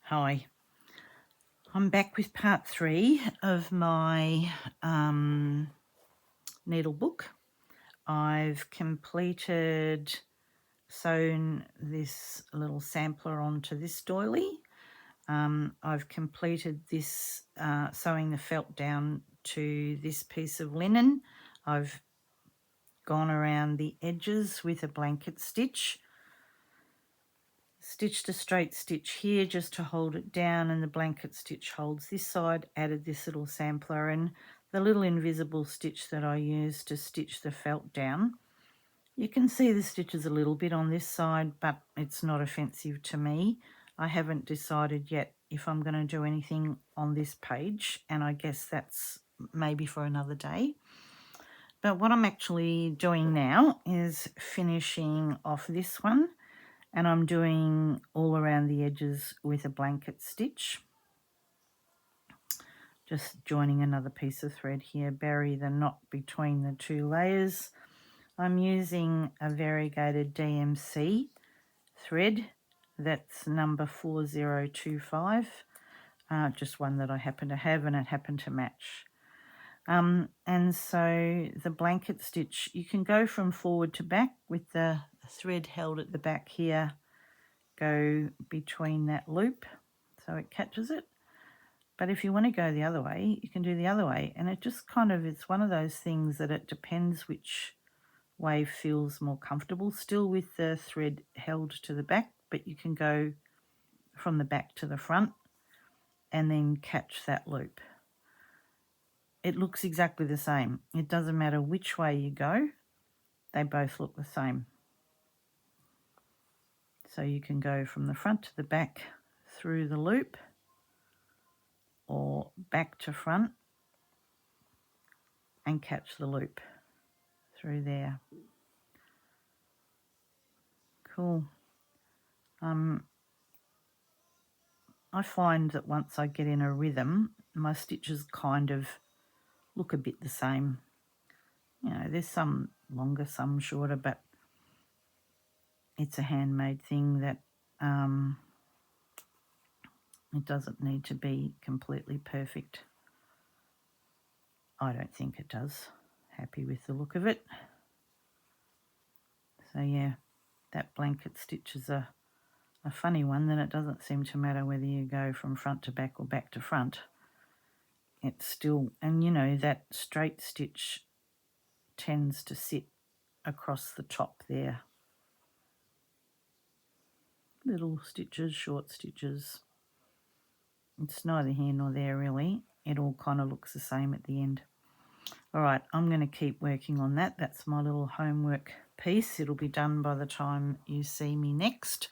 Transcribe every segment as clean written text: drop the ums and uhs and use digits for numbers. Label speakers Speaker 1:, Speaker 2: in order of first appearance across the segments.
Speaker 1: Hi, I'm back with part 3 of my needle book. I've completed sewn this little sampler onto this doily. I've completed this sewing the felt down to this piece of linen. I've gone around the edges with a blanket stitch. Stitched a straight stitch here just to hold it down, and the blanket stitch holds this side. Added this little sampler and the little invisible stitch that I used to stitch the felt down. You can see the stitches a little bit on this side, but it's not offensive to me. I haven't decided yet if I'm going to do anything on this page, and I guess that's maybe for another day. But what I'm actually doing now is finishing off this one. And I'm doing all around the edges with a blanket stitch. Just joining another piece of thread here, bury the knot between the two layers. I'm using a variegated DMC thread, that's number 4025, just one that I happen to have and it happened to match. And so the blanket stitch, you can go from forward to back with the thread held at the back here, go between that loop so it catches it. But if you want to go the other way, you can do the other way. And it just kind of, it's one of those things that it depends which way feels more comfortable, still with the thread held to the back, but you can go from the back to the front and then catch that loop. It looks exactly the same. It doesn't matter which way you go, they both look the same. So you can go from the front to the back through the loop, or back to front and catch the loop through there. Cool. I find that once I get in a rhythm, my stitches kind of look a bit the same. You know, there's some longer, some shorter, but it's a handmade thing that it doesn't need to be completely perfect. I don't think it does. Happy with the look of it. So yeah, that blanket stitch is a funny one. Then it doesn't seem to matter whether you go from front to back or back to front. It's still, and you know, that straight stitch tends to sit across the top there. Little stitches, short stitches. It's neither here nor there really. It all kind of looks the same at the end. All right, I'm going to keep working on that. That's my little homework piece. It'll be done by the time you see me next.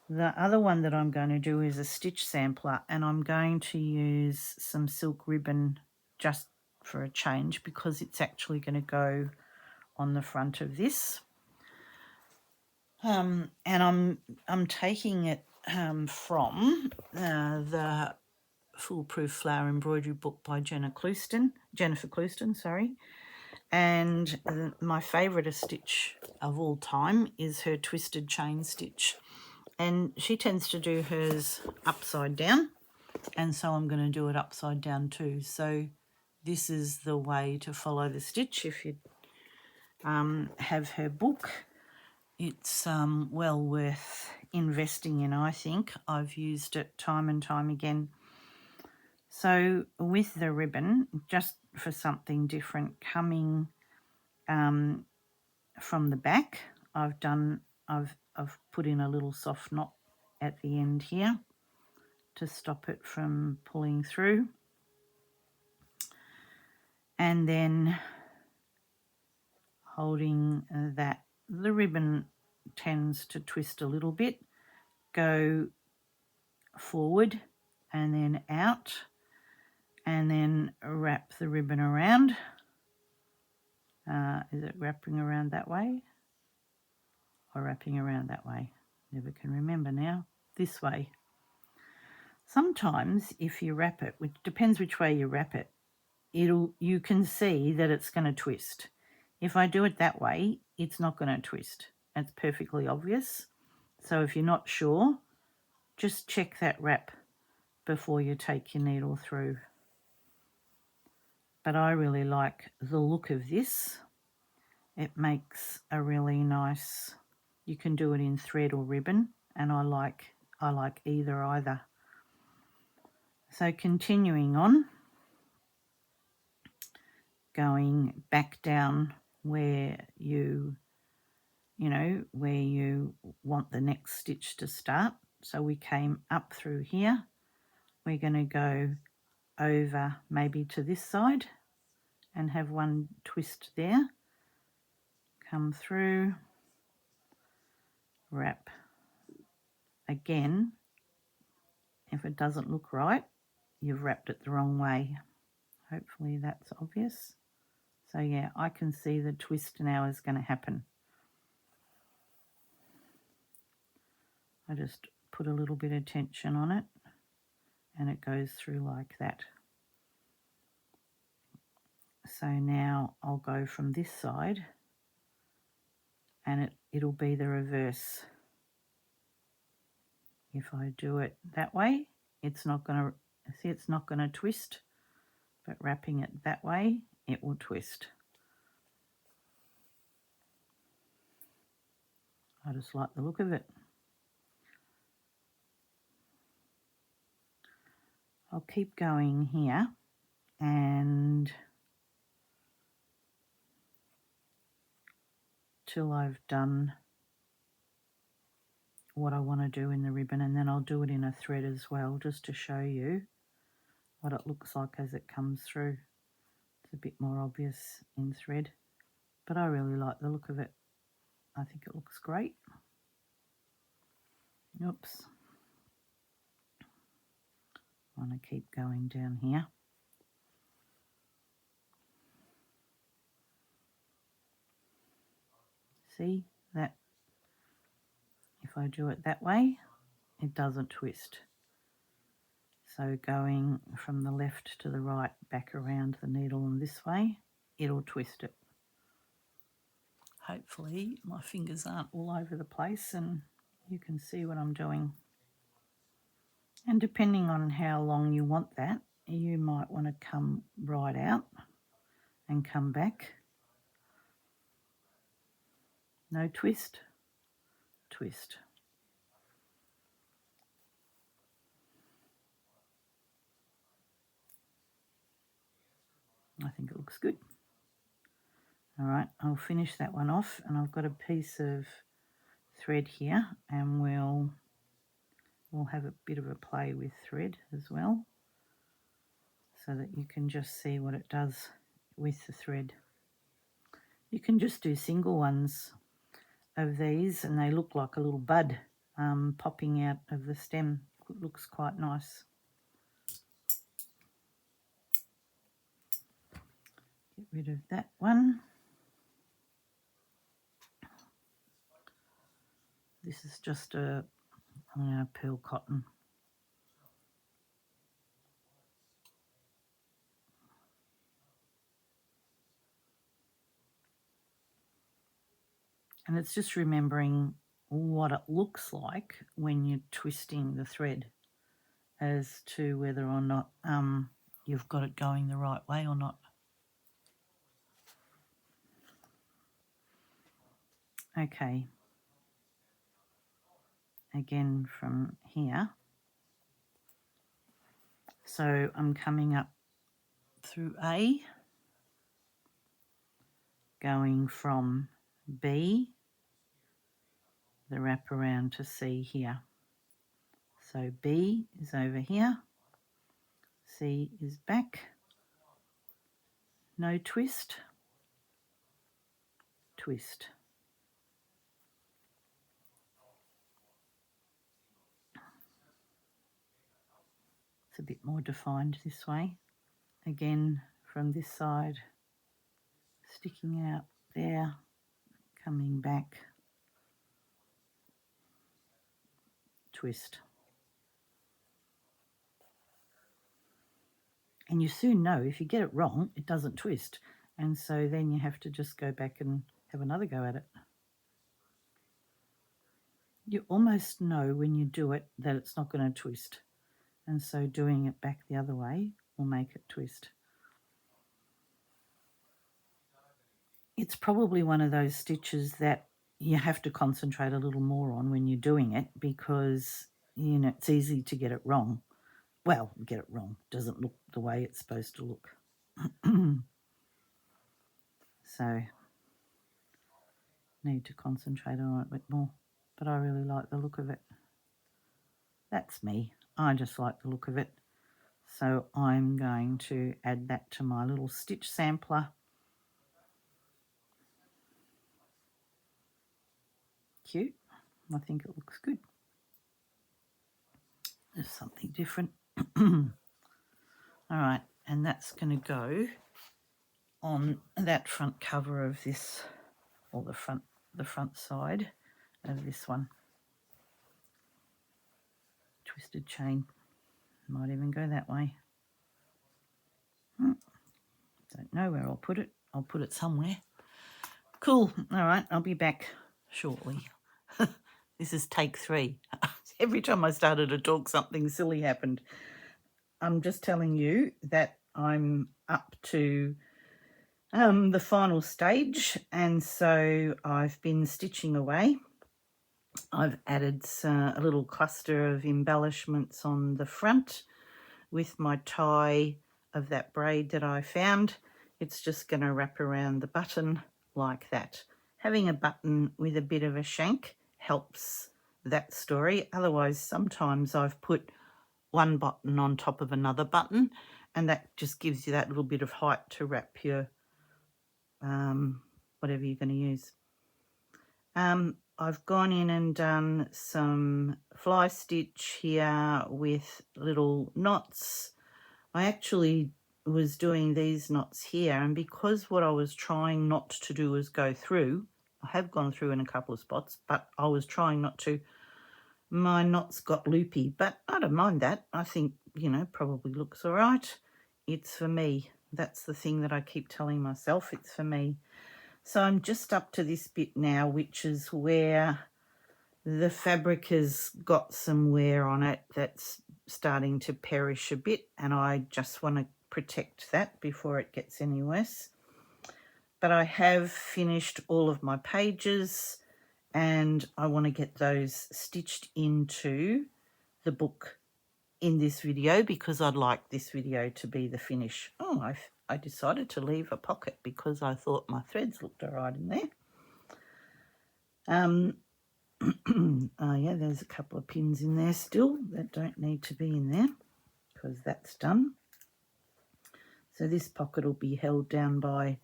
Speaker 1: The other one that I'm going to do is a stitch sampler, and I'm going to use some silk ribbon just for a change because it's actually going to go on the front of this. And I'm taking it from the Foolproof Flower Embroidery book by Jennifer Clouston, sorry. And my favourite stitch of all time is her twisted chain stitch. And she tends to do hers upside down, and so I'm going to do it upside down too. So this is the way to follow the stitch if you have her book. It's well worth investing in, I think. I've used it time and time again. So with the ribbon, just for something different, coming from the back, I've put in a little soft knot at the end here to stop it from pulling through. And then holding that, the ribbon tends to twist a little bit, go forward and then out, and then wrap the ribbon around. Is it wrapping around that way or wrapping around that way? Never can remember now. This way. Sometimes if you wrap it, which depends which way you wrap it, you can see that it's going to twist. If I do it that way, it's not going to twist. It's perfectly obvious. So if you're not sure, just check that wrap before you take your needle through. But I really like the look of this. It makes a really nice, you can do it in thread or ribbon, and I like either. So continuing on, going back down where you want the next stitch to start. So we came up through here. We're going to go over maybe to this side and have one twist there. Come through, wrap. Again, if it doesn't look right, you've wrapped it the wrong way. Hopefully that's obvious. So yeah, I can see the twist now is going to happen. I just put a little bit of tension on it and it goes through like that. So now I'll go from this side and it'll be the reverse. If I do it that way, it's not going to twist, but wrapping it that way, it will twist. I just like the look of it. I'll keep going here and till I've done what I want to do in the ribbon, and then I'll do it in a thread as well, just to show you what it looks like as it comes through. It's a bit more obvious in thread, but I really like the look of it. I think it looks great. Oops. I want to keep going down here. See that? If I do it that way, it doesn't twist. So going from the left to the right, back around the needle and this way, it'll twist it. Hopefully my fingers aren't all over the place and you can see what I'm doing. And depending on how long you want that, you might want to come right out and come back. No twist, twist. I think it looks good. All right, I'll finish that one off, and I've got a piece of thread here, and we'll have a bit of a play with thread as well, so that you can just see what it does with the thread. You can just do single ones of these, and they look like a little bud popping out of the stem. It looks quite nice. Get rid of that one. This is just a pearl cotton. And it's just remembering what it looks like when you're twisting the thread as to whether or not you've got it going the right way or not. Okay. Again from here. So I'm coming up through A, going from B, the wrap around to C here. So B is over here, C is back, no twist, twist. It's a bit more defined this way. Again from this side, sticking out there, coming back, twist. And you soon know if you get it wrong, it doesn't twist. And so then you have to just go back and have another go at it. you almost know when you do it that it's not going to twist. And so doing it back the other way will make it twist. It's probably one of those stitches that you have to concentrate a little more on when you're doing it because, you know, it's easy to get it wrong. Well, get it wrong. It doesn't look the way it's supposed to look. So, need to concentrate on it a bit more. But I really like the look of it. That's me. I just like the look of it. So I'm going to add that to my little stitch sampler. Cute. I think it looks good. There's something different. All right, and that's going to go on that front cover of this, or the front side of this one. Twisted chain. Might even go that way. Don't know where I'll put it. I'll put it somewhere. Cool. All right, I'll be back shortly. This is take 3. Every time I started to talk, something silly happened. I'm just telling you that I'm up to the final stage, and so I've been stitching away. I've added a little cluster of embellishments on the front with my tie of that braid that I found. It's just going to wrap around the button like that. Having a button with a bit of a shank helps that story. Otherwise, sometimes I've put one button on top of another button, and that just gives you that little bit of height to wrap your whatever you're going to use. I've gone in and done some fly stitch here with little knots. I actually was doing these knots here, and because what I was trying not to do was go through, I have gone through in a couple of spots, but I was trying not to, my knots got loopy, but I don't mind that. I think, you know, probably looks all right. It's for me. That's the thing that I keep telling myself, it's for me. So I'm just up to this bit now, which is where the fabric has got some wear on it that's starting to perish a bit, and I just want to protect that before it gets any worse. But I have finished all of my pages, and I want to get those stitched into the book in this video because I'd like this video to be the finish. Oh, I decided to leave a pocket because I thought my threads looked all right in there. Oh yeah, there's a couple of pins in there still that don't need to be in there because that's done. So this pocket will be held down by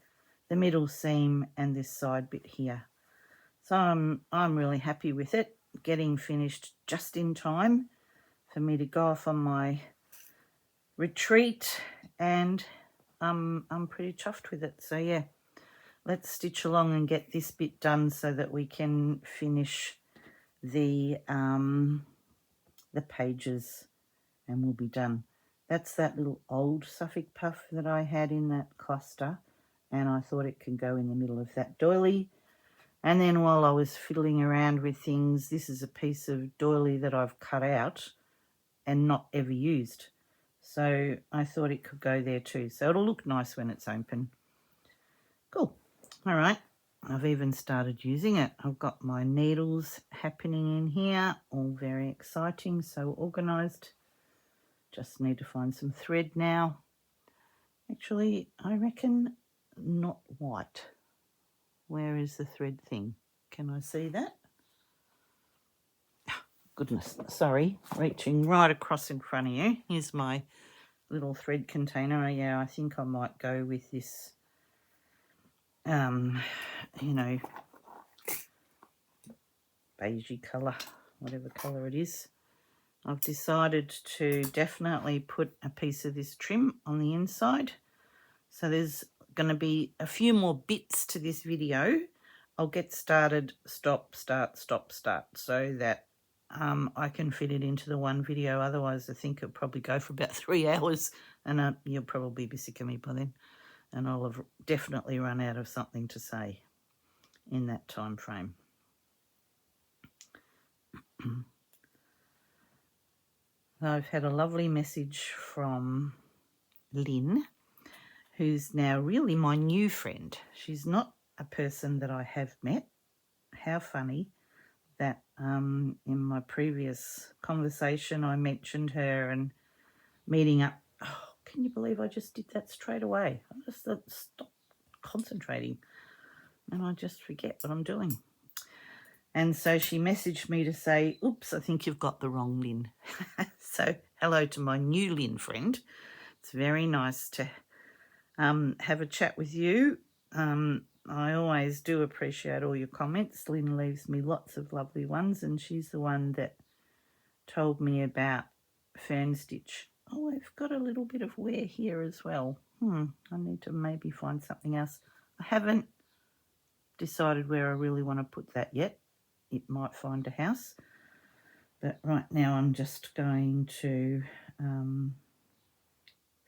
Speaker 1: the middle seam and this side bit here. So I'm really happy with it, getting finished just in time for me to go off on my retreat, and I'm pretty chuffed with it. So yeah, let's stitch along and get this bit done so that we can finish the pages and we'll be done. That's that little old Suffolk puff that I had in that cluster, and I thought it could go in the middle of that doily. And then while I was fiddling around with things, this is a piece of doily that I've cut out and not ever used. So I thought it could go there too. So it'll look nice when it's open. Cool. All right. I've even started using it. I've got my needles happening in here, all very exciting, so organised. Just need to find some thread now. Actually, I reckon not white. Where is the thread thing? Can I see that? Goodness, sorry, reaching right across in front of you. Here's my little thread container. Yeah, I think I might go with this, you know, beigey colour, whatever colour it is. I've decided to definitely put a piece of this trim on the inside. So there's going to be a few more bits to this video. I'll get started, stop, start, stop, start, so that I can fit it into the one video. Otherwise, I think it'll probably go for about 3 hours, and you'll probably be sick of me by then. And I'll have definitely run out of something to say in that time frame. I've had a lovely message from Lynn, who's now really my new friend. She's not a person that I have met. How funny that in my previous conversation I mentioned her and meeting up. Oh, can you believe I just did that straight away? I just thought, stop concentrating and I just forget what I'm doing. And so she messaged me to say, oops, I think you've got the wrong Lynn. So hello to my new Lynn friend. It's very nice to have a chat with you. I always do appreciate all your comments. Lynn leaves me lots of lovely ones, and she's the one that told me about fern stitch. Oh, I've got a little bit of wear here as well. I need to maybe find something else. I haven't decided where I really want to put that yet. It might find a house. But right now I'm just going to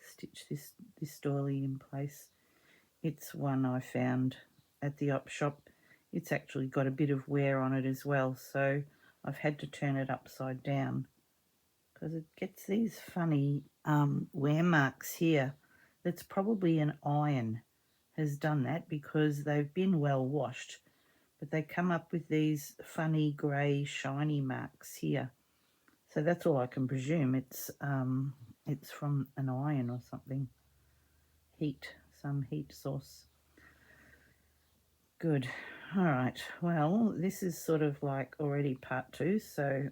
Speaker 1: stitch this doily in place. It's one I found at the op shop. It's actually got a bit of wear on it as well, so I've had to turn it upside down because it gets these funny wear marks here. That's probably an iron has done that because they've been well washed, but they come up with these funny grey shiny marks here. So that's all I can presume. It's from an iron or something. Some heat source. Good. All right. Well, this is sort of like already part 2, so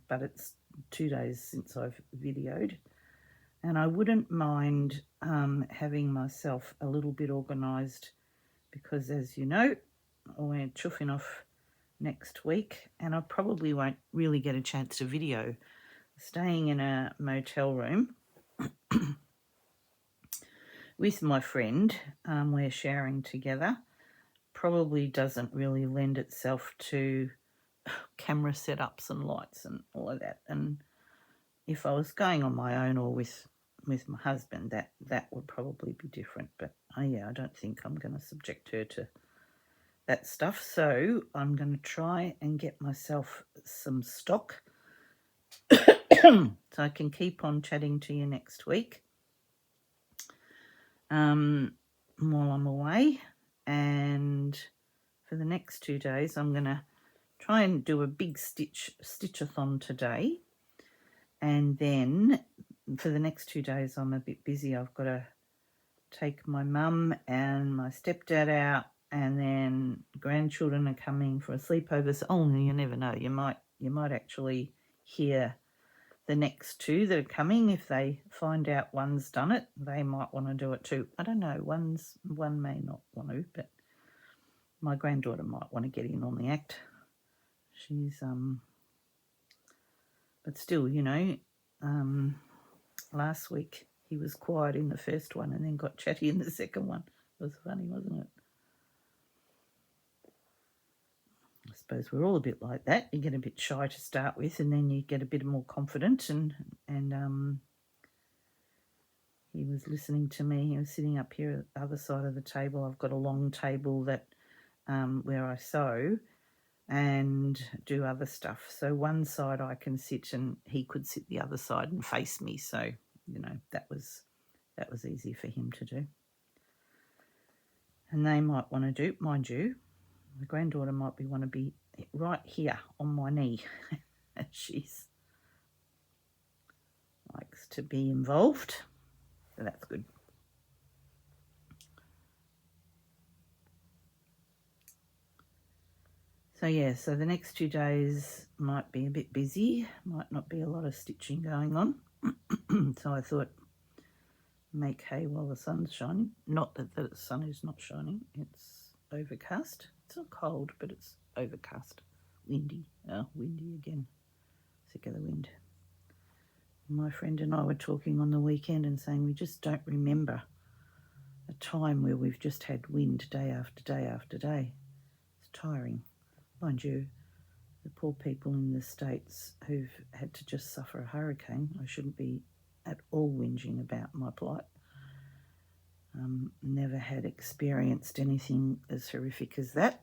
Speaker 1: but it's 2 days since I've videoed, and I wouldn't mind having myself a little bit organised because, as you know, we're chuffing off next week, and I probably won't really get a chance to video. Staying in a motel room with my friend, we're sharing together, probably doesn't really lend itself to camera setups and lights and all of that. And if I was going on my own or with my husband, that would probably be different. But yeah, I don't think I'm going to subject her to that stuff. So I'm going to try and get myself some stock so I can keep on chatting to you next week while I'm away. And for the next 2 days, I'm going to try and do a big stitch-a-thon today. And then for the next 2 days, I'm a bit busy. I've got to take my mum and my stepdad out, and then grandchildren are coming for a sleepover. So, you never know. You might actually hear the next 2 that are coming. If they find out one's done it, they might want to do it too. I don't know. One may not want to, but my granddaughter might want to get in on the act. She's but still, last week he was quiet in the first one and then got chatty in the second one. It was funny, wasn't it? I suppose we're all a bit like that. You get a bit shy to start with, and then you get a bit more confident. And he was listening to me. He was sitting up here at the other side of the table. I've got a long table that where I sew and do other stuff. So one side I can sit and he could sit the other side and face me. So, that was easy for him to do. And they might want to do, mind you, the granddaughter might want to be right here on my knee. She's likes to be involved. So that's good. So yeah, so the next 2 days might be a bit busy, might not be a lot of stitching going on. So I thought, make hay while the sun's shining. Not that the sun is not shining, it's overcast. It's not cold, but it's overcast. Windy. Windy again. Sick of the wind. My friend and I were talking on the weekend and saying we just don't remember a time where we've just had wind day after day after day. It's tiring. Mind you, the poor people in the States who've had to just suffer a hurricane, I shouldn't be at all whinging about my plight. Never had experienced anything as horrific as that.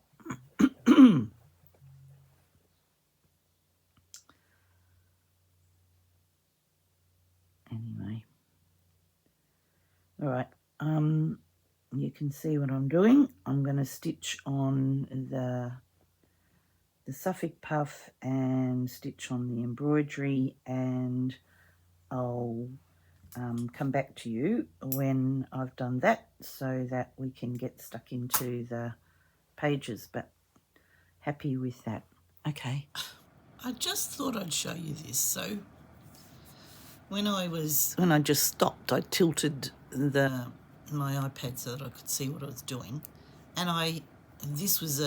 Speaker 1: can see what I'm doing, I'm going to stitch on the Suffolk puff and stitch on the embroidery, and I'll come back to you when I've done that so that we can get stuck into the pages, but happy with that. Okay, I just thought I'd show you this. So when I just stopped, I tilted my iPad so that I could see what I was doing, and this was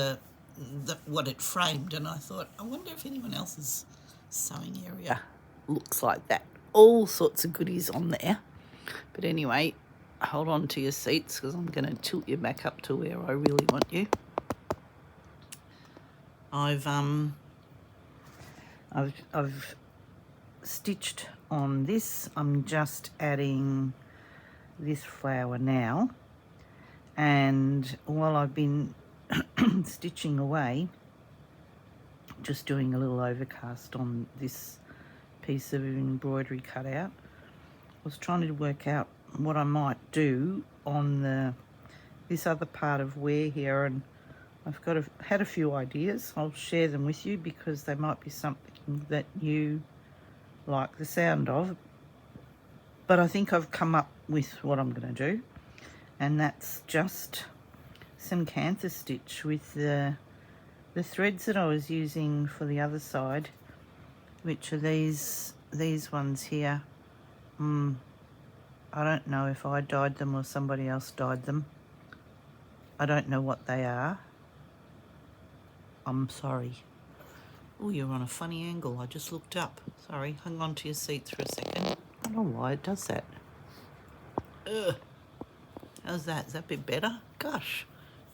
Speaker 1: what it framed, and I thought, I wonder if anyone else's sewing area looks like that. All sorts of goodies on there. But anyway, hold on to your seats because I'm going to tilt you back up to where I really want you. I've stitched on this. I'm just adding this flower now, and while I've been stitching away, just doing a little overcast on this piece of embroidery cutout, I was trying to work out what I might do on this other part of wear here, and I've had a few ideas. I'll share them with you because they might be something that you like the sound of. But I think I've come up with what I'm going to do, and that's just some canthus stitch with the threads that I was using for the other side, which are these ones here. I don't know if I dyed them or somebody else dyed them. I don't know what they are. I'm sorry. Oh, you're on a funny angle. I just looked up. Sorry, hang on to your seats for a second. I don't know why it does that. Ugh. How's that? Is that a bit better? Gosh,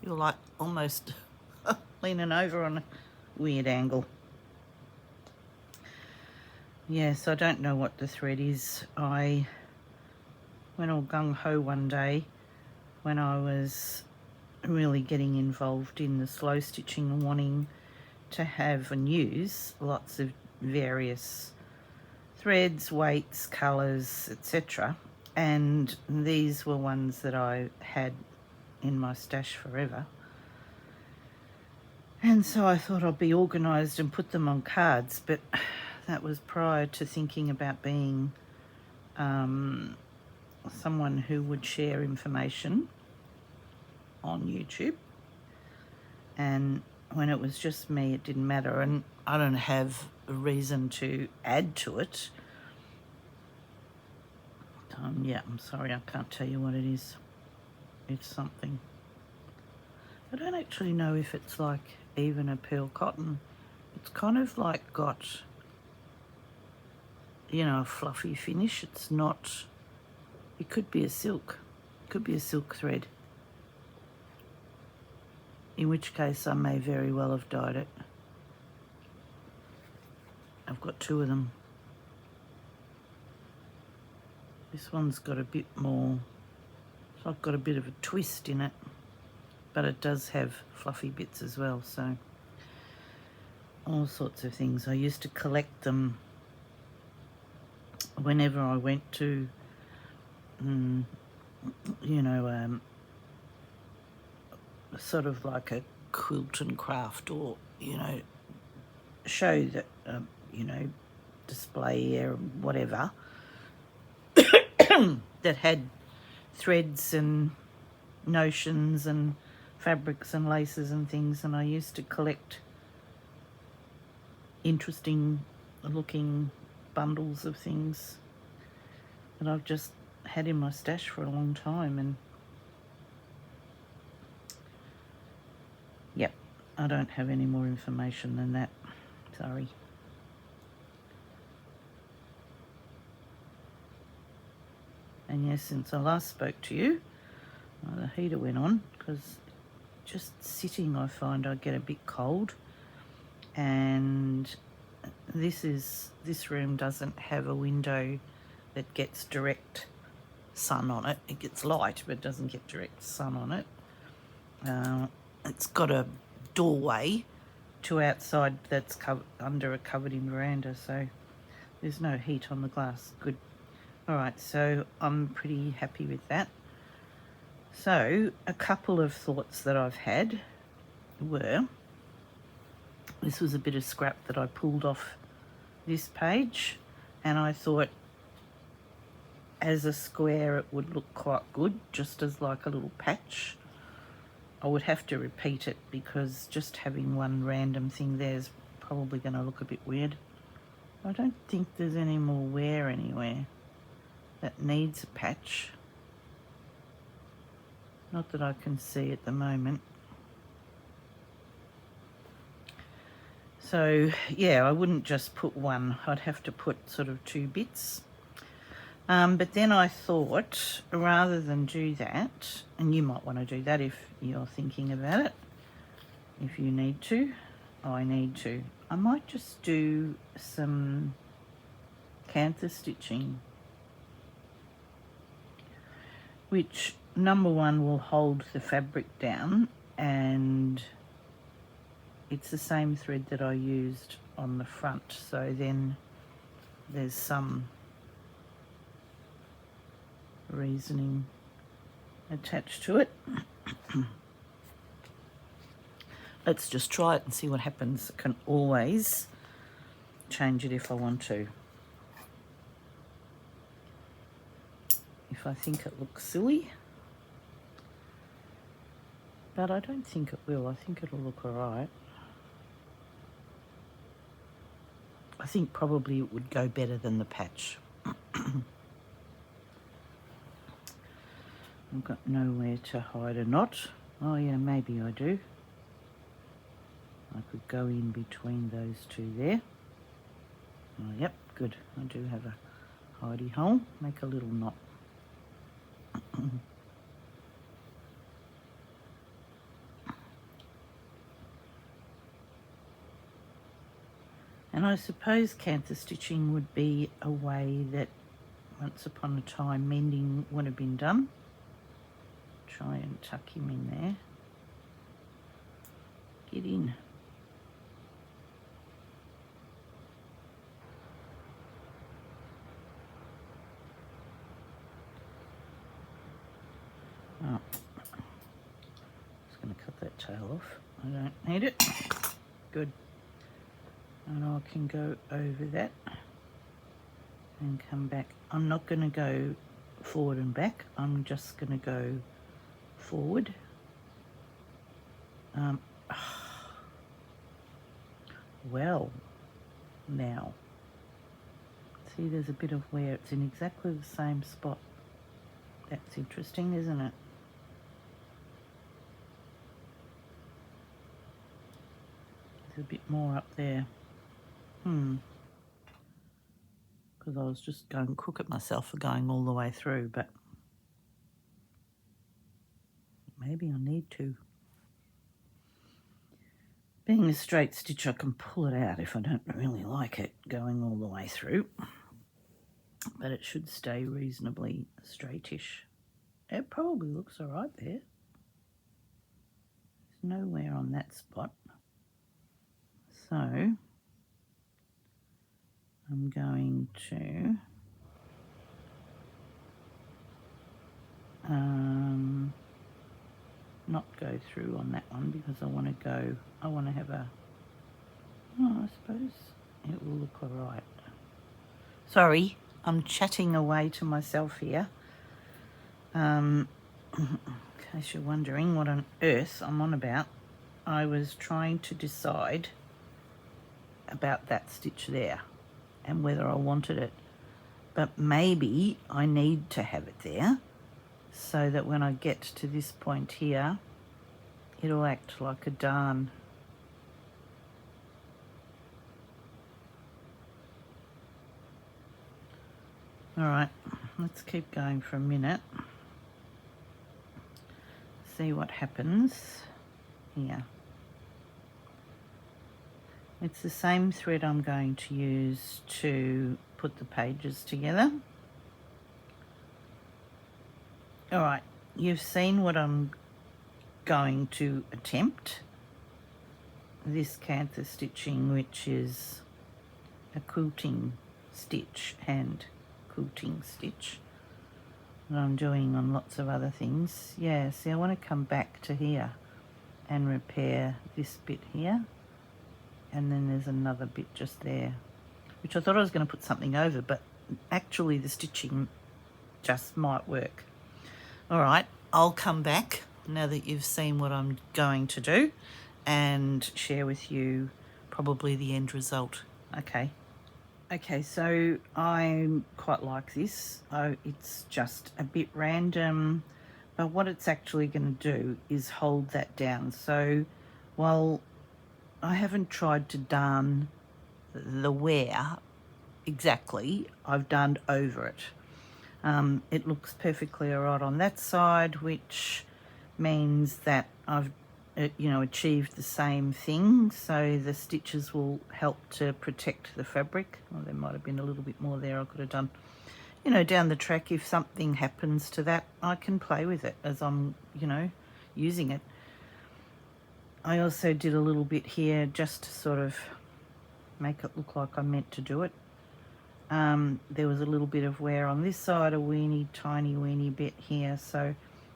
Speaker 1: you're like almost leaning over on a weird angle. Yes, I don't know what the thread is. I went all gung-ho one day when I was really getting involved in the slow stitching and wanting to have and use lots of various threads, weights, colours, etc. And these were ones that I had in my stash forever. And so I thought I'd be organised and put them on cards, but that was prior to thinking about being someone who would share information on YouTube. And when it was just me, it didn't matter, and I don't have a reason to add to it. Yeah, I'm sorry, I can't tell you what it is. It's something. I don't actually know if it's like even a pearl cotton. It's kind of like got, you know, a fluffy finish. It's not, it could be a silk. It could be a silk thread. In which case I may very well have dyed it. I've got two of them. This one's got a bit more, it's like got a bit of a twist in it, but it does have fluffy bits as well, so all sorts of things. I used to collect them whenever I went to, you know, sort of like a quilt and craft, or, you know, show that, you know, display or whatever, that had threads and notions and fabrics and laces and things, and I used to collect interesting looking bundles of things that I've just had in my stash for a long time. And yep, I don't have any more information than that, sorry. And yes, since I last spoke to you, the heater went on, because just sitting I find I get a bit cold, and this room doesn't have a window that gets direct sun on it. It gets light, but it doesn't get direct sun on it. It's got a doorway to outside that's under a covered-in veranda, so there's no heat on the glass. Good. All right, so I'm pretty happy with that. So a couple of thoughts that I've had were, this was a bit of scrap that I pulled off this page, and I thought as a square it would look quite good, just as like a little patch. I would have to repeat it because just having one random thing there is probably going to look a bit weird. I don't think there's any more wear anywhere that needs a patch. Not that I can see at the moment. So yeah, I wouldn't just put one. I'd have to put sort of two bits. But then I thought, rather than do that, and you might want to do that if you're thinking about it, if you need to, I need to, I might just do some canthus stitching, which number one will hold the fabric down, and it's the same thread that I used on the front, so then there's some reasoning attached to it. Let's just try it and see what happens. I can always change it if I want to. If I think it looks silly, but I don't think it will. I think it'll look all right. I think probably it would go better than the patch. I've got nowhere to hide a knot. Oh yeah, maybe I do. I could go in between those two there. Oh yep, good. I do have a hidey hole. Make a little knot. And I suppose canthus stitching would be a way that once upon a time mending would have been done. Try and tuck him in there. Get in. Oh, just going to cut that tail off. I don't need it. Good. And I can go over that and come back. I'm not going to go forward and back. I'm just going to go forward. Well, now, see there's a bit of wear. It's in exactly the same spot. That's interesting, isn't it? There's a bit more up there. Because I was just going crook at myself for going all the way through, but maybe I need to. Being a straight stitch, I can pull it out if I don't really like it going all the way through. But it should stay reasonably straightish. It probably looks all right there. There's no wear on that spot. So I'm going to not go through on that one because I want to have a, I suppose it will look all right. Sorry, I'm chatting away to myself here. In case you're wondering what on earth I'm on about, I was trying to decide about that stitch there and whether I wanted it. But maybe I need to have it there so that when I get to this point here, it'll act like a darn. All right, let's keep going for a minute. See what happens here. It's the same thread I'm going to use to put the pages together. All right, you've seen what I'm going to attempt. This canthus stitching, which is a quilting stitch, hand quilting stitch. that I'm doing on lots of other things. Yeah, see, I want to come back to here and repair this bit here, and then there's another bit just there, which I thought I was going to put something over, but actually the stitching just might work. All right, I'll come back now that you've seen what I'm going to do and share with you probably the end result. Okay, so I quite like this. It's just a bit random, but what it's actually going to do is hold that down. So while I haven't tried to darn the wear exactly, I've darned over it. It looks perfectly all right on that side, which means that I've achieved the same thing. So the stitches will help to protect the fabric. Well, there might have been a little bit more there I could have done. Down the track, if something happens to that, I can play with it as I'm, using it. I also did a little bit here just to sort of make it look like I meant to do it. There was a little bit of wear on this side, a tiny weeny bit here. So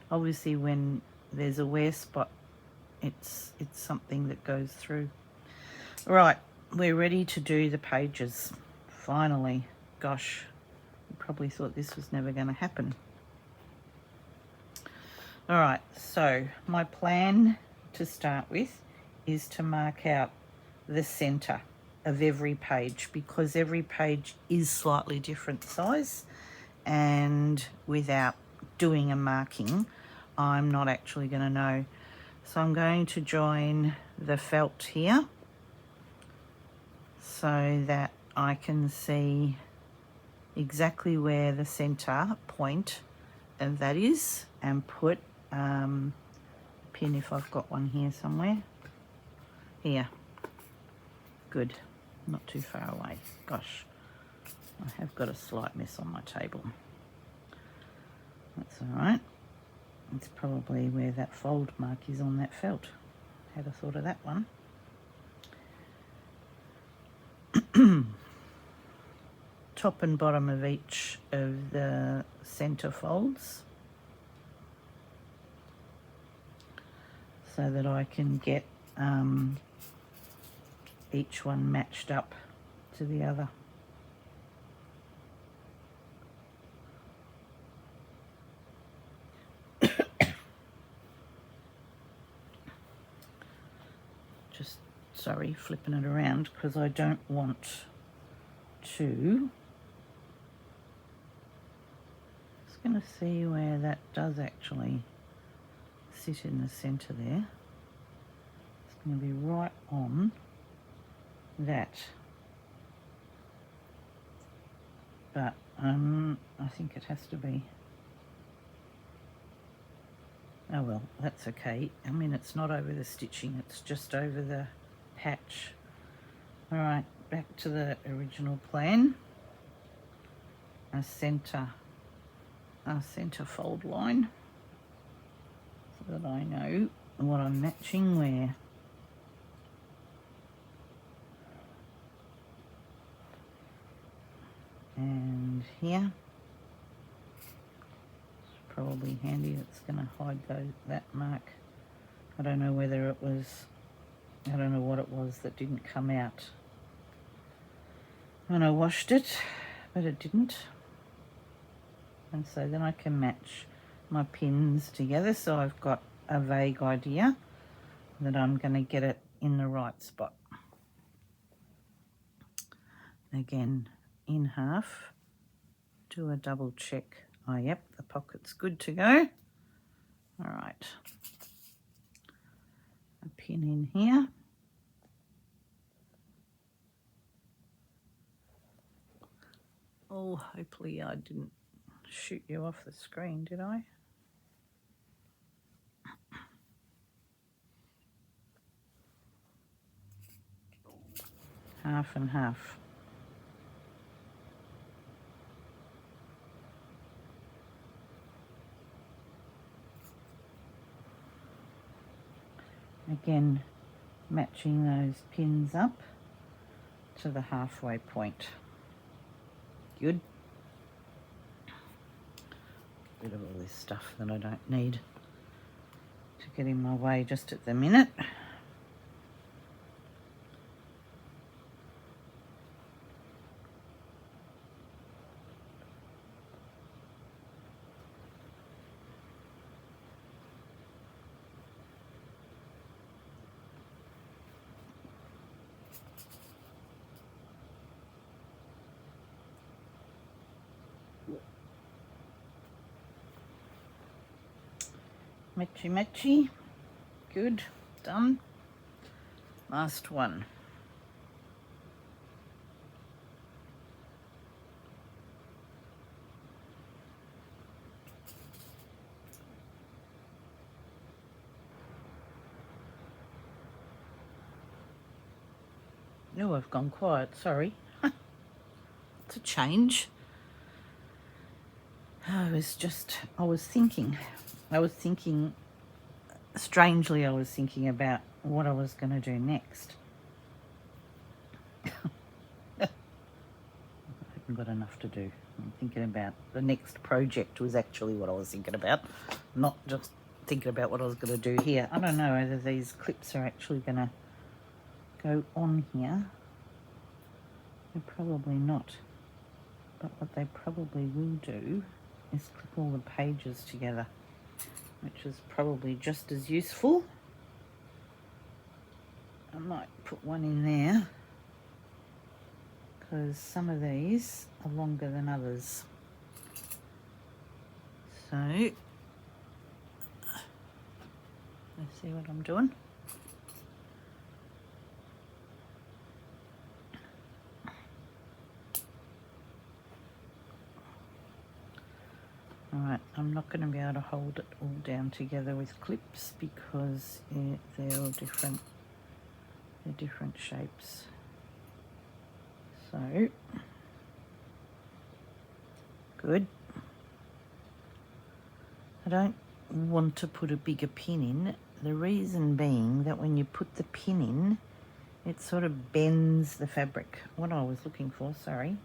Speaker 1: obviously when there's a wear spot, it's something that goes through. Right, we're ready to do the pages. Finally. Gosh, you probably thought this was never going to happen. All right, so my plan to start with is to mark out the center of every page, because every page is slightly different size, and without doing a marking I'm not actually going to know. So I'm going to join the felt here so that I can see exactly where the center point of that is, and put a pin if I've got one here somewhere. Here. Good. Not too far away. Gosh, I have got a slight mess on my table. That's all right. It's probably where that fold mark is on that felt. Had a thought of that one. Top and bottom of each of the center folds, so that I can get each one matched up to the other. Just, sorry, flipping it around because I don't want to. Just going to see where that does actually sit in the center there. It's going to be right on that. But I think it has to be. Oh well, that's okay. I mean, it's not over the stitching, it's just over the patch. All right, back to the original plan. A center fold line, so that I know what I'm matching where. And here. Probably handy. It's going to hide that mark. I don't know whether it was, I don't know what it was that didn't come out when I washed it, but it didn't. And so then I can match my pins together, so I've got a vague idea that I'm going to get it in the right spot. Again, in half, do a double check. Oh, yep, the pocket's good to go. All right. A pin in here. Oh, hopefully I didn't shoot you off the screen, did I? Half and half. Again, matching those pins up to the halfway point. Good. rid of all this stuff that I don't need to get in my way just at the minute. Matchy matchy, good, done. Last one. No, I've gone quiet, sorry. It's a change. I was thinking, strangely, I was thinking about what I was going to do next. I haven't got enough to do. I'm thinking about the next project was actually what I was thinking about, not just thinking about what I was going to do here. I don't know whether these clips are actually going to go on here. They're probably not. But what they probably will do is clip all the pages together, which is probably just as useful. I might put one in there because some of these are longer than others. So let's see what I'm doing. Alright, I'm not going to be able to hold it all down together with clips because they're all different. They're different shapes. So, good. I don't want to put a bigger pin in. The reason being that when you put the pin in, it sort of bends the fabric. What I was looking for, sorry,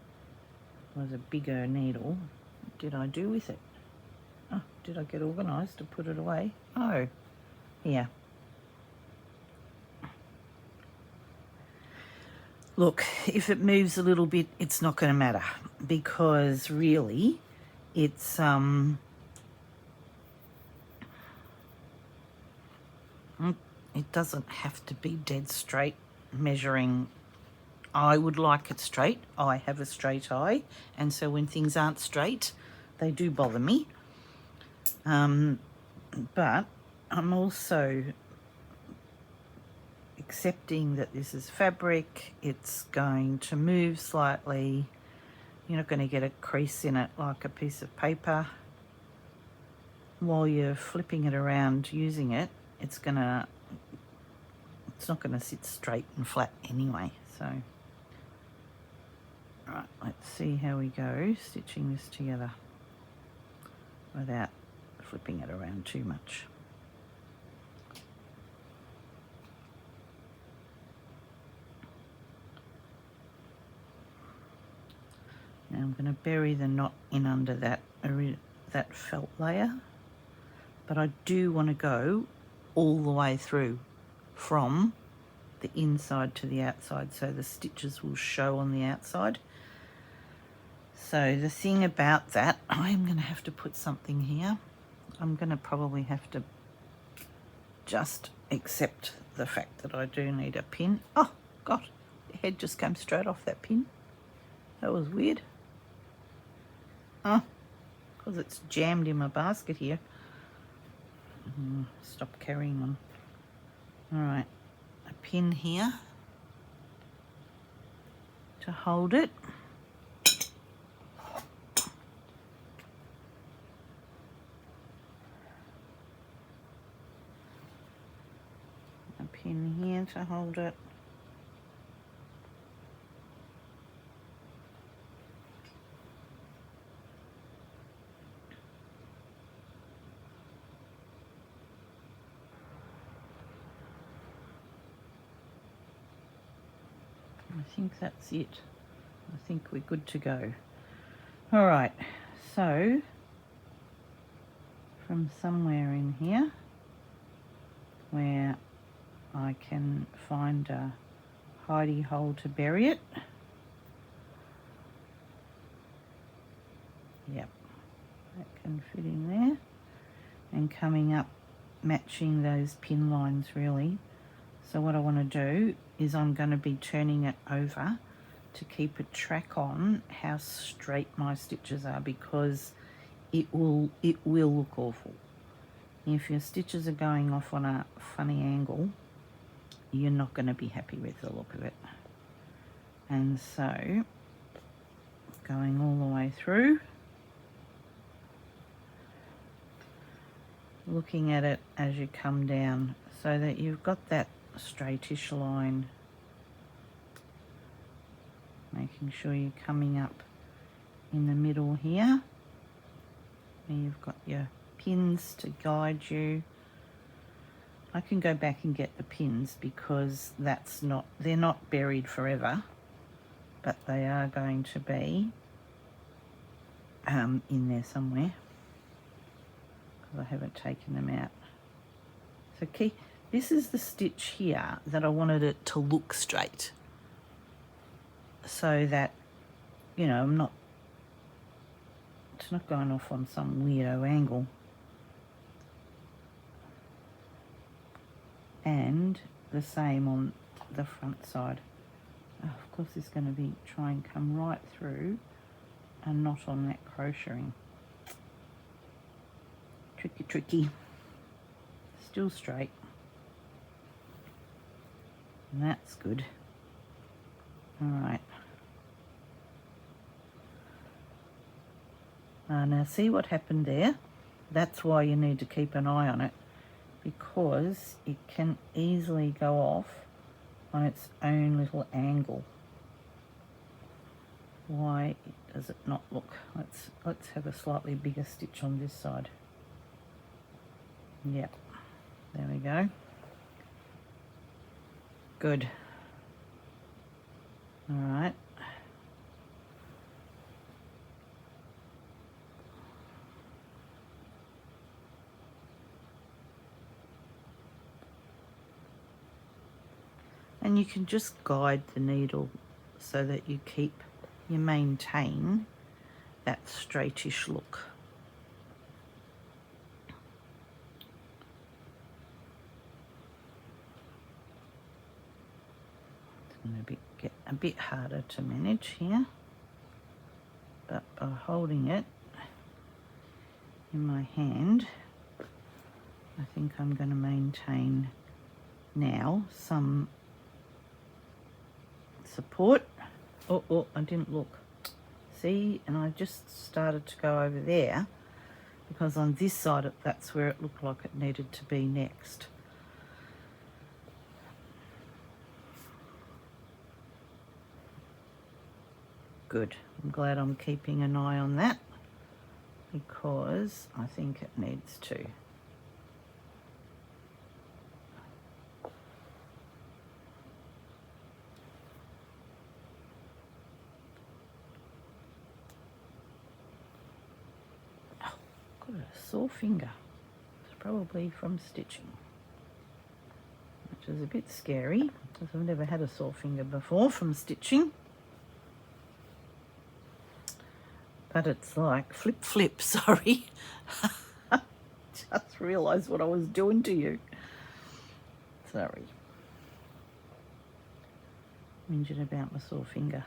Speaker 1: was a bigger needle. What did I do with it? Oh, did I get organised to put it away? Oh, here. Look, if it moves a little bit, it's not going to matter because really it's it doesn't have to be dead straight measuring. I would like it straight. I have a straight eye, and so when things aren't straight, they do bother me. But I'm also accepting that this is fabric. It's going to move slightly. You're not going to get a crease in it like a piece of paper. While you're flipping it around using it, it's not going to sit straight and flat anyway. So, right, let's see how we go stitching this together without flipping it around too much. Now I'm going to bury the knot in under that felt layer, but I do want to go all the way through from the inside to the outside so the stitches will show on the outside. So the thing about that, I'm going to have to put something here. I'm going to probably have to just accept the fact that I do need a pin. Oh, God, the head just came straight off that pin. That was weird. Oh, because it's jammed in my basket here. Stop carrying on. All right, a pin here to hold it. A pin here to hold it. I think that's it. I think we're good to go. All right, so from somewhere in here where I can find a hidey hole to bury it. Yep, that can fit in there. And coming up, matching those pin lines really. So what I want to do is I'm going to be turning it over to keep a track on how straight my stitches are, because it will look awful. If your stitches are going off on a funny angle, you're not going to be happy with the look of it. And so going all the way through, looking at it as you come down so that you've got that straightish line, making sure you're coming up in the middle here, and you've got your pins to guide you. I can go back and get the pins because they're not buried forever, but they are going to be in there somewhere because I haven't taken them out. So this is the stitch here that I wanted it to look straight, so that, you know, it's not going off on some weirdo angle. And the same on the front side. Oh, of course it's going to be try and come right through and not on that crocheting. Tricky. Still straight. And that's good. All right. Now see what happened there? That's why you need to keep an eye on it, because it can easily go off on its own little angle. Why does it not look? Let's have a slightly bigger stitch on this side. Yep, there we go. Good. All right. And you can just guide the needle so that you maintain that straightish look. It's going to get a bit harder to manage here, but by holding it in my hand, I think I'm going to maintain now some support. Oh, I didn't look. See, and I just started to go over there because on this side that's where it looked like it needed to be next. Good. I'm glad I'm keeping an eye on that because I think it needs to. Got a sore finger. It's probably from stitching, which is a bit scary because I've never had a sore finger before from stitching. But it's like flip, sorry. Just realised what I was doing to you. Sorry. Whinging about my sore finger.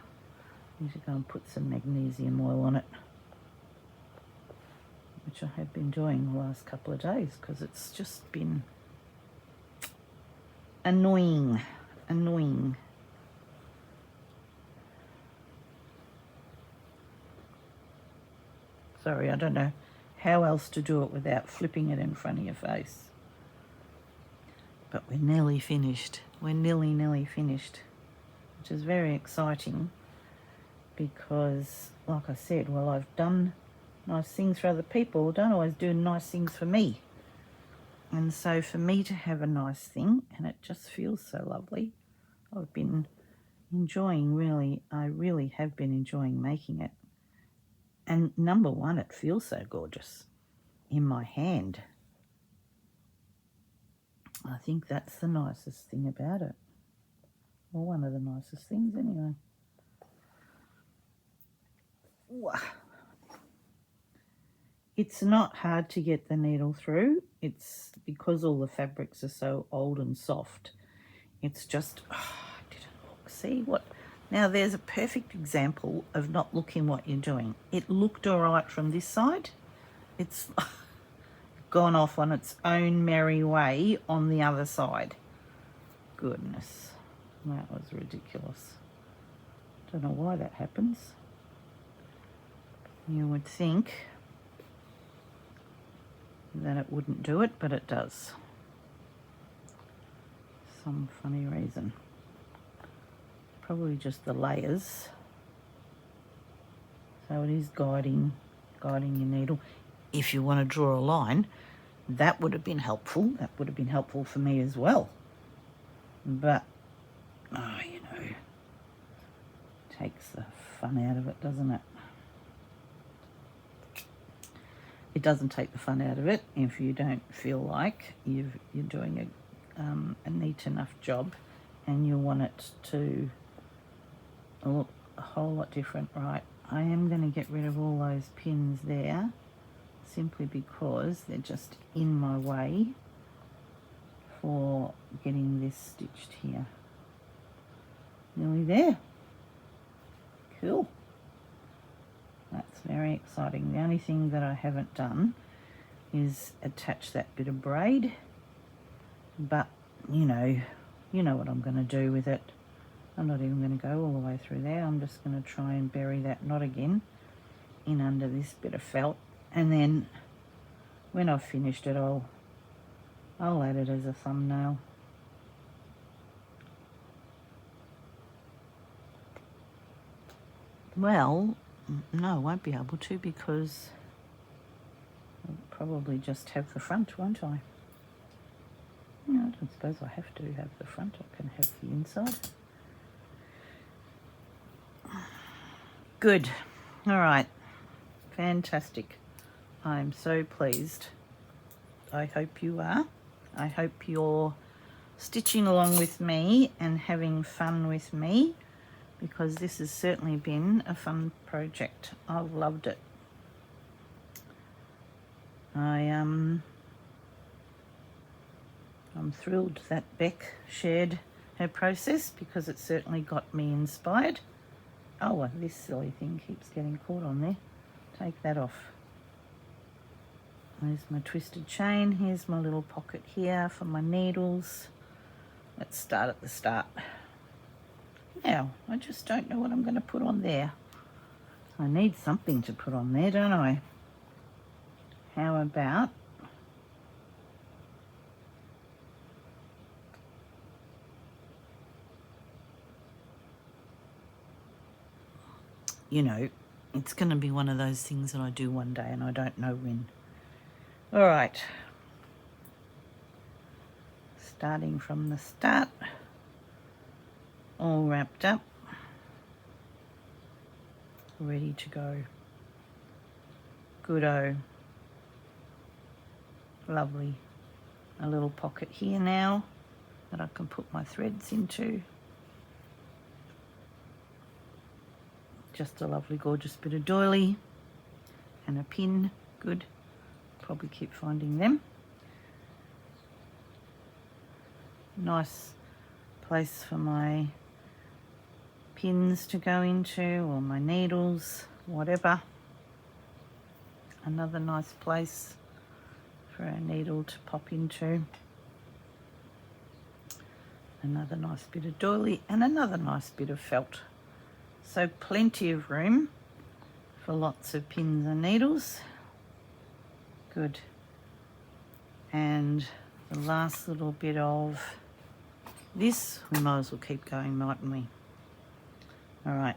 Speaker 1: Need to go and put some magnesium oil on it, which I have been doing the last couple of days because it's just been annoying. Sorry, I don't know how else to do it without flipping it in front of your face. But we're nearly finished. We're nearly finished, which is very exciting because, like I said, well, I've done nice things for other people, don't always do nice things for me. And so for me to have a nice thing, and it just feels so lovely, I've been enjoying, I really have been enjoying making it. And number one, it feels so gorgeous. in my hand. I think that's the nicest thing about it. Well, one of the nicest things anyway. It's not hard to get the needle through. It's because all the fabrics are so old and soft. It's just, I didn't look. See what? Now there's a perfect example of not looking what you're doing. It looked all right from this side. It's gone off on its own merry way on the other side. Goodness, that was ridiculous. Don't know why that happens. You would think that it wouldn't do it, but it does. Some funny reason. Probably just the layers. So it is guiding your needle. If you want to draw a line, that would have been helpful. That would have been helpful for me as well. But, you know, takes the fun out of it, doesn't it? It doesn't take the fun out of it if you don't feel like you're doing a neat enough job and you want it to look a whole lot different. Right, I am going to get rid of all those pins there simply because they're just in my way for getting this stitched here. Nearly there. Cool. That's very exciting. The only thing that I haven't done is attach that bit of braid, but you know what I'm going to do with it. I'm not even going to go all the way through there. I'm just going to try and bury that knot again in under this bit of felt, and then when I've finished it, I'll add it as a thumbnail. Well, no, I won't be able to because I'll probably just have the front, won't I? No, I don't suppose I have to have the front. I can have the inside. Good. All right. Fantastic. I'm so pleased. I hope you are. I hope you're stitching along with me and having fun with me, because this has certainly been a fun project. I've loved it. I'm thrilled that Beck shared her process because it certainly got me inspired. Oh, well, this silly thing keeps getting caught on there. Take that off. There's my twisted chain. Here's my little pocket here for my needles. Let's start at the start. Now, I just don't know what I'm going to put on there. I need something to put on there, don't I? How about it's going to be one of those things that I do one day and I don't know when. All right. Starting from the start. All wrapped up. Ready to go. Good-o. Lovely. A little pocket here now that I can put my threads into. Just a lovely, gorgeous bit of doily and a pin. Good. Probably keep finding them. Nice place for my pins to go into, or my needles, whatever. Another nice place for a needle to pop into. Another nice bit of doily and another nice bit of felt. So plenty of room for lots of pins and needles. Good. And the last little bit of this, we might as well keep going, mightn't we? All right.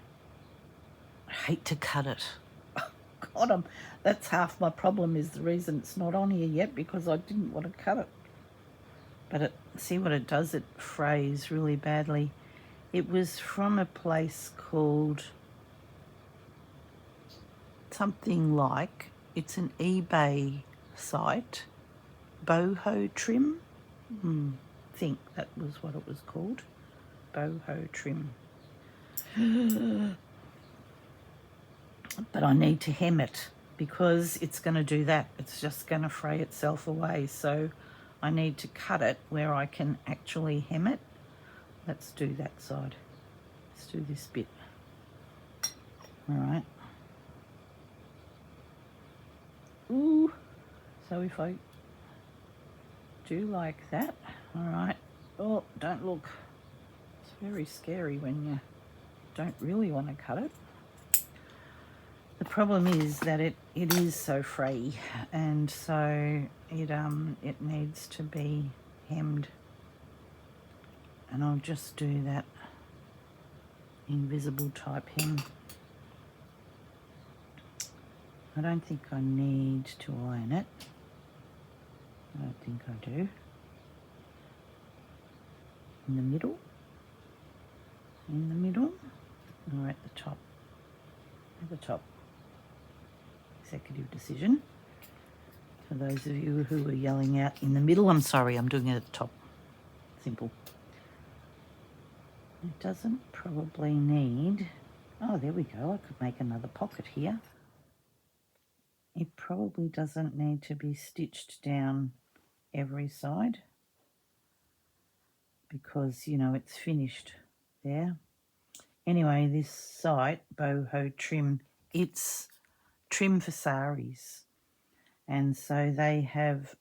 Speaker 1: I hate to cut it. God, that's half my problem, is the reason it's not on here yet, because I didn't want to cut it. But see what it does? It frays really badly. It was from a place called something like, it's an eBay site, boho trim. I think that was what it was called, boho trim. But I need to hem it because it's going to do that. It's just going to fray itself away. So I need to cut it where I can actually hem it. Let's do that side. Let's do this bit. All right. Ooh. So if I do like that, all right. Oh, don't look. It's very scary when you don't really want to cut it. The problem is that it is so free, and so it needs to be hemmed. And I'll just do that invisible type hem. I don't think I need to iron it. I don't think I do. In the middle, or at the top. At the top. Executive decision. For those of you who are yelling out in the middle, I'm sorry, I'm doing it at the top. Simple. It doesn't probably need, oh, there we go, I could make another pocket here. It probably doesn't need to be stitched down every side because, you know, it's finished there. Anyway, this site, Boho Trim, it's trim for saris. And so they have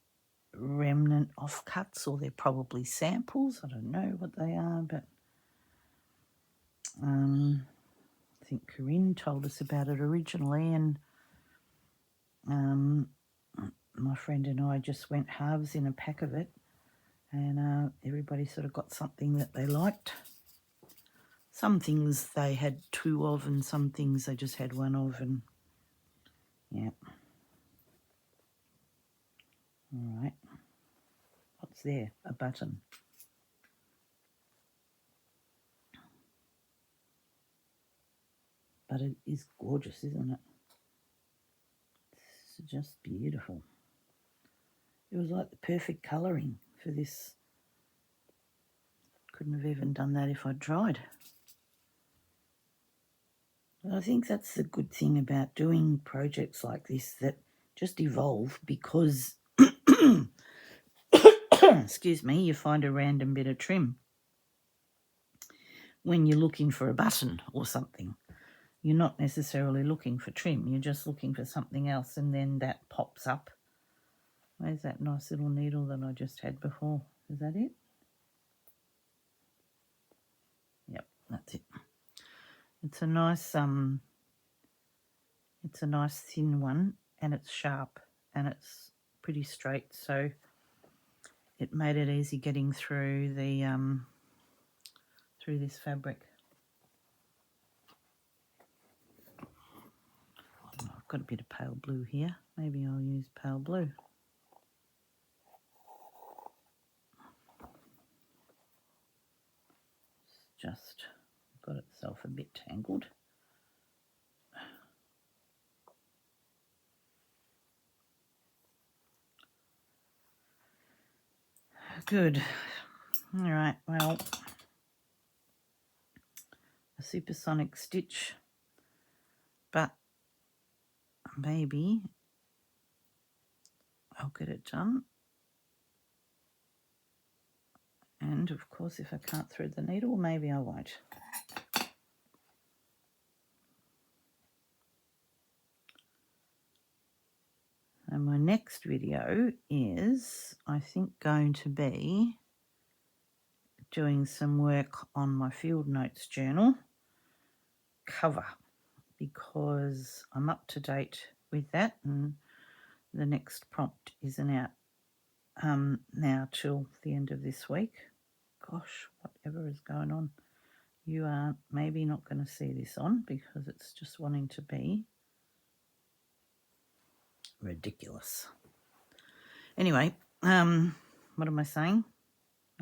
Speaker 1: remnant offcuts, or they're probably samples. I don't know what they are, but I think Corinne told us about it originally, and my friend and I just went halves in a pack of it, and everybody sort of got something that they liked. Some things they had two of, and some things they just had one of, and yeah. All right. What's there? A button. But it is gorgeous, isn't it? It's just beautiful. It was like the perfect colouring for this. Couldn't have even done that if I'd tried. But I think that's the good thing about doing projects like this, that just evolve because, excuse me, you find a random bit of trim when you're looking for a button or something. You're not necessarily looking for trim, you're just looking for something else, and then that pops up. Where's that nice little needle that I just had before? Is that it? Yep, that's it. It's a nice thin one, and it's sharp and it's pretty straight, so it made it easy getting through the through this fabric. I've got a bit of pale blue here. Maybe I'll use pale blue. It's just got itself a bit tangled. Good. All right, well, a supersonic stitch, but maybe I'll get it done. And of course, if I can't thread the needle, maybe I won't. And my next video is, I think, going to be doing some work on my field notes journal cover, because I'm up to date with that, and the next prompt isn't out now till the end of this week. Gosh, whatever is going on. You are maybe not going to see this on because it's just wanting to be ridiculous. Anyway, what am I saying?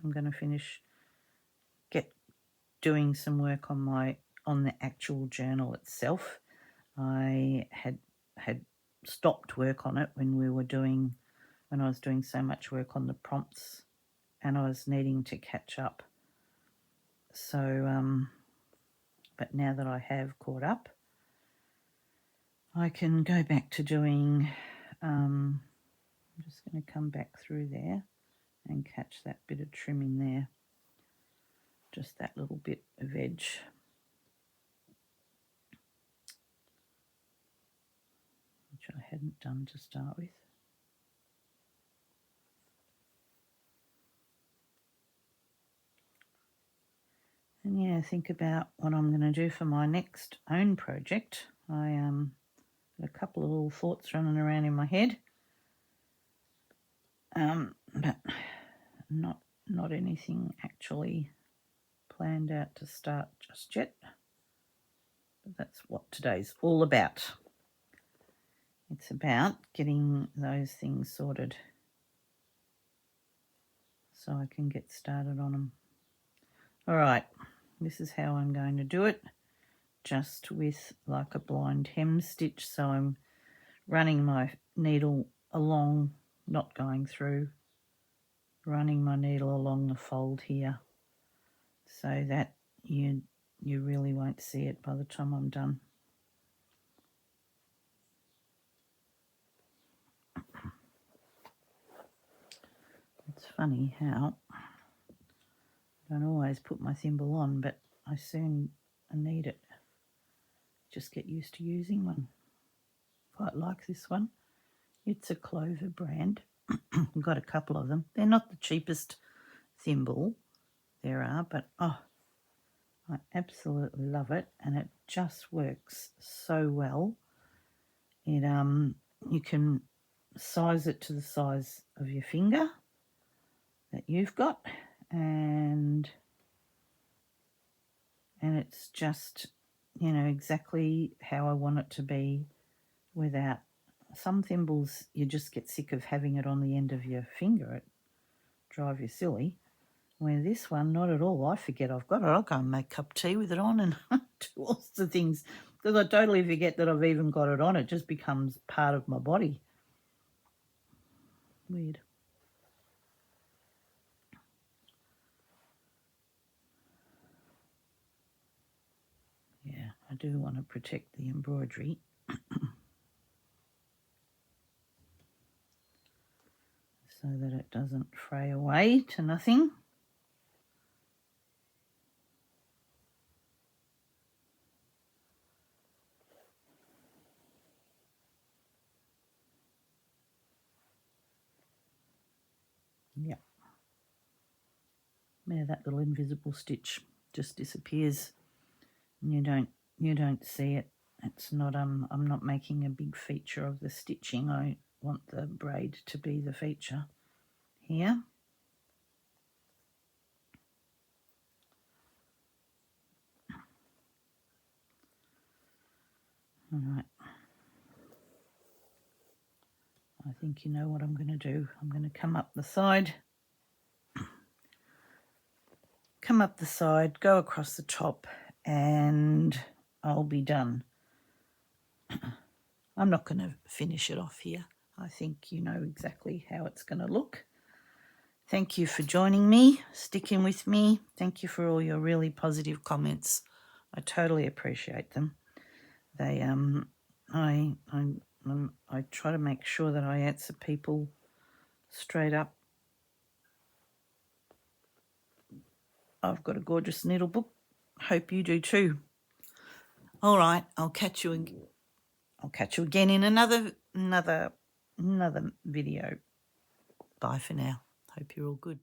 Speaker 1: I'm going to finish doing some work on the actual journal itself. I had stopped work on it when we were doing when I was doing so much work on the prompts and I was needing to catch up. So, but now that I have caught up, I can go back to doing, I'm just going to come back through there and catch that bit of trim in there, just that little bit of edge. Which I hadn't done to start with. And yeah, think about what I'm going to do for my next own project. I got a couple of little thoughts running around in my head, but not anything actually planned out to start just yet. But that's what today's all about. It's about getting those things sorted so I can get started on them. All right, this is how I'm going to do it. Just with like a blind hem stitch, so I'm running my needle along, not going through, running my needle along the fold here so that you really won't see it by the time I'm done. It's funny how I don't always put my thimble on, but I soon need it. Just get used to using one. Quite like this one. It's a Clover brand. I've got a couple of them. They're not the cheapest thimble there are, but oh, I absolutely love it, and it just works so well. It you can size it to the size of your finger that you've got, and it's just, you know, exactly how I want it to be. Without some thimbles, you just get sick of having it on the end of your finger. It drive you silly. Where this one, not at all. I forget I've got it. I'll go and make a cup of tea with it on and do all sorts of things because I totally forget that I've even got it on. It just becomes part of my body. Weird. Yeah, I do want to protect the embroidery. So that it doesn't fray away to nothing. Yep. Yeah, that little invisible stitch just disappears. And you don't see it. It's not I'm not making a big feature of the stitching. I want the braid to be the feature here. All right. I think you know what I'm going to do. I'm going to come up the side, go across the top, and I'll be done. I'm not going to finish it off here. I think you know exactly how it's going to look. Thank you for joining me, sticking with me. Thank you for all your really positive comments. I totally appreciate them. They I try to make sure that I answer people straight up. I've got a gorgeous needle book. Hope you do too. All right, I'll catch you again in another video. Bye for now. Hope you're all good.